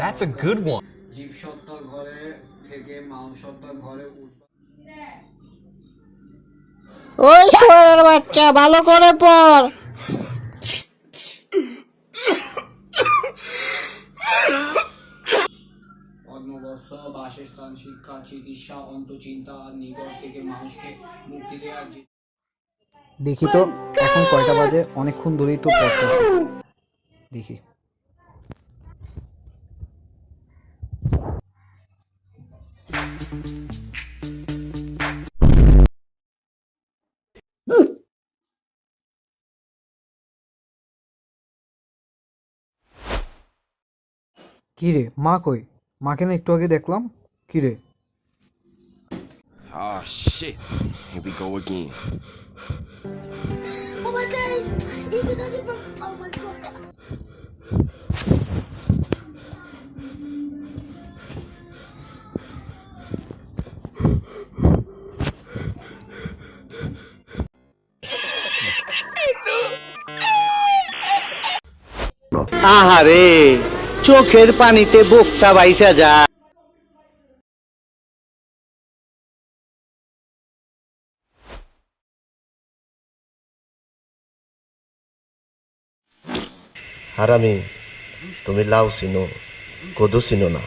That's a good one. জীবসত্তা ঘরে থেকে মাংসত্তা ঘরে ওই শুয়োরের বাচ্চা, ভালো করে পড়। অন্নবস্ত্র, বাসস্থান, শিক্ষা, চিকিৎসা, অন্তঃচিন্তা আর নিগড় থেকে মানুষকে মুক্তি দেওয়ার দেখি তো এখন কয়টা বাজে, অনেকক্ষণ ধরেই তো পড়তেছি। দেখি কি রে, মা কই? মাকে না একটু আগে দেখলাম। কি রে? Oh shit. Here we go again. Oh my god! Even though they broke. Oh my god! আহারে, চোখের পানিতে বুকটা বাইসা যায়। হারামি, তুমি লাউ চিনো, কদু চিনো না।